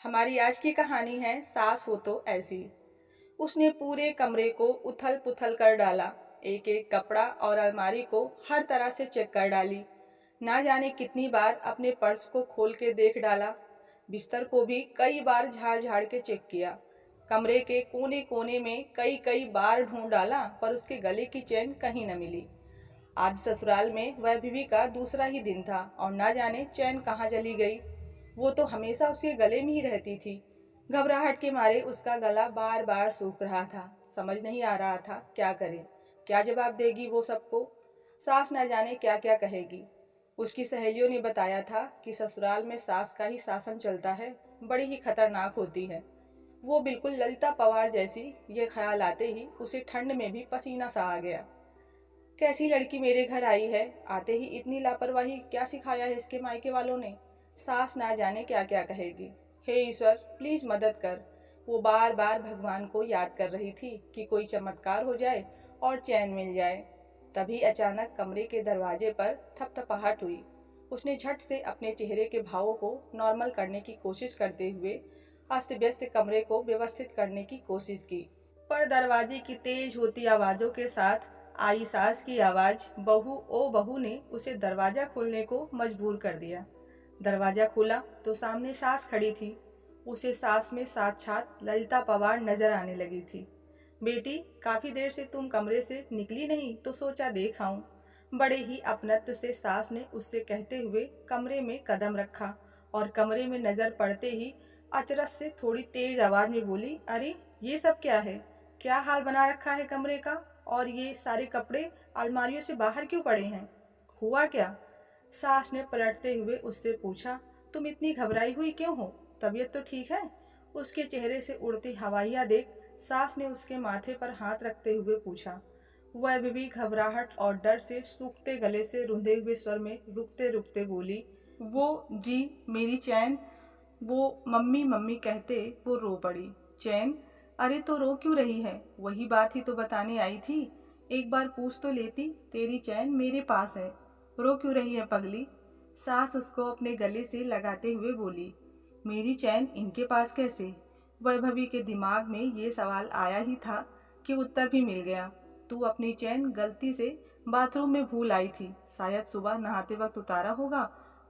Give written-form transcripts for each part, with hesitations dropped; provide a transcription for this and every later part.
हमारी आज की कहानी है सास हो तो ऐसी। उसने पूरे कमरे को उथल पुथल कर डाला। एक एक कपड़ा और अलमारी को हर तरह से चेक कर डाली। ना जाने कितनी बार अपने पर्स को खोल के देख डाला। बिस्तर को भी कई बार झाड़ झाड़ के चेक किया। कमरे के कोने कोने में कई कई बार ढूंढ डाला, पर उसके गले की चेन कहीं न मिली। आज ससुराल में वह बीवी का दूसरा ही दिन था और ना जाने चैन कहाँ चली गई। वो तो हमेशा उसके गले में ही रहती थी। घबराहट के मारे उसका गला बार बार सूख रहा था। समझ नहीं आ रहा था क्या करे, क्या जवाब देगी वो सबको। सास न जाने क्या क्या कहेगी। उसकी सहेलियों ने बताया था कि ससुराल में सास का ही शासन चलता है, बड़ी ही खतरनाक होती है। वो बिल्कुल ललिता पवार जैसी। ये ख्याल आते ही उसे ठंड में भी पसीना सा आ गया। कैसी लड़की मेरे घर आई है, आते ही इतनी लापरवाही, क्या सिखाया है इसके मायके वालों ने। सास ना जाने क्या क्या कहेगी। हे ईश्वर, प्लीज मदद कर। वो बार बार भगवान को याद कर रही थी कि कोई चमत्कार हो जाए और चैन मिल जाए। तभी अचानक कमरे के दरवाजे पर थपथपाहट हुई। उसने झट से अपने चेहरे के भावों को नॉर्मल करने की कोशिश करते हुए अस्त व्यस्त कमरे को व्यवस्थित करने की कोशिश की। पर दरवाजे की तेज होती आवाजों के साथ आई सास की आवाज, बहू ओ बहू, ने उसे दरवाजा खोलने को मजबूर कर दिया। दरवाजा खुला तो सामने सास खड़ी थी। उसे सास में साक्षात ललिता पवार नजर आने लगी थी। बेटी, काफी देर से तुम कमरे से निकली नहीं, तो सोचा देख आऊं। बड़े ही अपनत्व से सास ने उससे कहते हुए कमरे में कदम रखा और कमरे में नजर पड़ते ही अचरज से थोड़ी तेज आवाज में बोली, अरे ये सब क्या है? क्या हाल बना रखा है कमरे का? और ये सारे कपड़े अलमारियों से बाहर क्यों पड़े हैं? हुआ क्या? सास ने पलटते हुए उससे पूछा। तुम इतनी घबराई हुई क्यों हो? तबीयत तो ठीक है? उसके चेहरे से उड़ती हवाइयां देख सास ने उसके माथे पर हाथ रखते हुए पूछा। वह भी घबराहट और डर से सूखते गले से रुंधे हुए स्वर में रुकते रुकते बोली, वो जी, मेरी चैन। वो मम्मी मम्मी कहते वो रो पड़ी। चैन? अरे तो रो क्यों रही है? वही बात ही तो बताने आई थी। एक बार पूछ तो लेती, तेरी चैन मेरे पास है। रो क्यों रही है पगली? सास उसको अपने गले से लगाते हुए बोली। मेरी चैन इनके पास कैसे? वैभवी के दिमाग में ये सवाल आया ही था कि उत्तर भी मिल गया। तू अपनी चैन गलती से बाथरूम में भूल आई थी, शायद सुबह नहाते वक्त उतारा होगा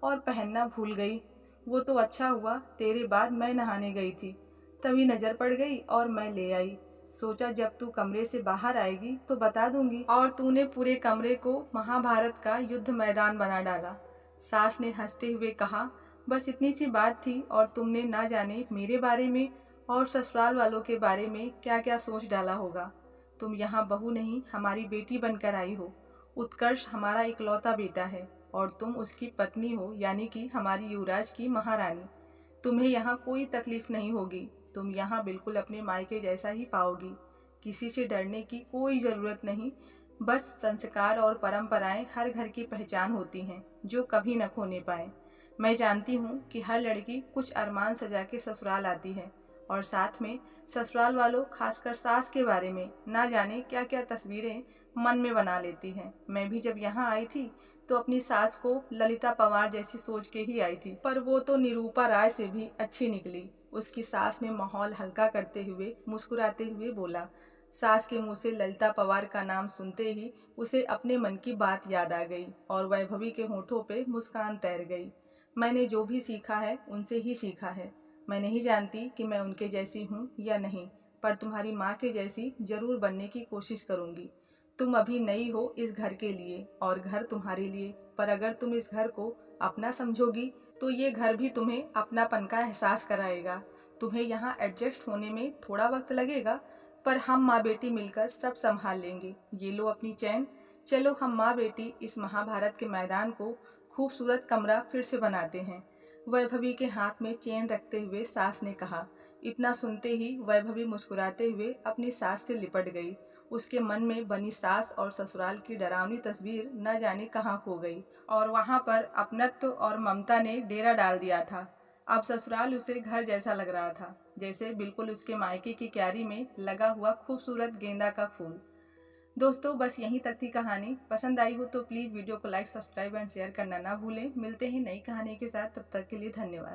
और पहनना भूल गई। वो तो अच्छा हुआ तेरे बाद मैं नहाने गई थी, तभी नजर पड़ गई और मैं ले आई। सोचा जब तू कमरे से बाहर आएगी तो बता दूंगी। और तूने पूरे कमरे को महाभारत का युद्ध मैदान बना डाला। सास ने हंसते हुए कहा, बस इतनी सी बात थी और तुमने ना जाने मेरे बारे में और ससुराल वालों के बारे में क्या क्या सोच डाला होगा। तुम यहाँ बहू नहीं, हमारी बेटी बनकर आई हो। उत्कर्ष हमारा इकलौता बेटा है और तुम उसकी पत्नी हो, यानी कि हमारी युवराज की महारानी। तुम्हें यहाँ कोई तकलीफ नहीं होगी। तुम यहाँ बिल्कुल अपने मायके जैसा ही पाओगी। किसी से डरने की कोई जरूरत नहीं। बस संस्कार और परंपराएं हर घर की पहचान होती हैं, जो कभी न खोने पाए। मैं जानती हूँ कि हर लड़की कुछ अरमान सजा के ससुराल आती है और साथ में ससुराल वालों, खासकर सास के बारे में ना जाने क्या क्या तस्वीरें मन में बना लेती है। मैं भी जब यहाँ आई थी तो अपनी सास को ललिता पवार जैसी सोच के ही आई थी, पर वो तो निरूपा राय से भी अच्छी निकली। उसकी सास ने माहौल हल्का करते हुए मुस्कुराते हुए बोला। सास के मुंह से ललिता पवार का नाम सुनते ही उसे अपने मन की बात याद आ गई और वैभवी के होठों पे मुस्कान तैर गई। मैंने जो भी सीखा है उनसे ही सीखा है। मैं नहीं जानती कि मैं उनके जैसी हूँ या नहीं, पर तुम्हारी माँ के जैसी जरूर बनने की कोशिश करूंगी। तुम अभी नई हो इस घर के लिए और घर तुम्हारे लिए, पर अगर तुम इस घर को अपना समझोगी तो ये घर भी तुम्हें अपनापन का एहसास कराएगा। तुम्हें यहाँ एडजस्ट होने में थोड़ा वक्त लगेगा, पर हम माँ बेटी मिलकर सब संभाल लेंगे। ये लो अपनी चैन। चलो हम माँ बेटी इस महाभारत के मैदान को खूबसूरत कमरा फिर से बनाते हैं। वैभवी के हाथ में चेन रखते हुए सास ने कहा। इतना सुनते ही वैभवी मुस्कुराते हुए अपनी सास से लिपट गई। उसके मन में बनी सास और ससुराल की डरावनी तस्वीर न जाने कहाँ खो गई और वहां पर अपनत्व और ममता ने डेरा डाल दिया था। अब ससुराल उसे घर जैसा लग रहा था, जैसे बिल्कुल उसके मायके की क्यारी में लगा हुआ खूबसूरत गेंदा का फूल। दोस्तों, बस यहीं तक थी कहानी। पसंद आई हो तो प्लीज़ वीडियो को लाइक, सब्सक्राइब एंड शेयर करना ना भूलें। मिलते हैं नई कहानी के साथ, तब तक के लिए धन्यवाद।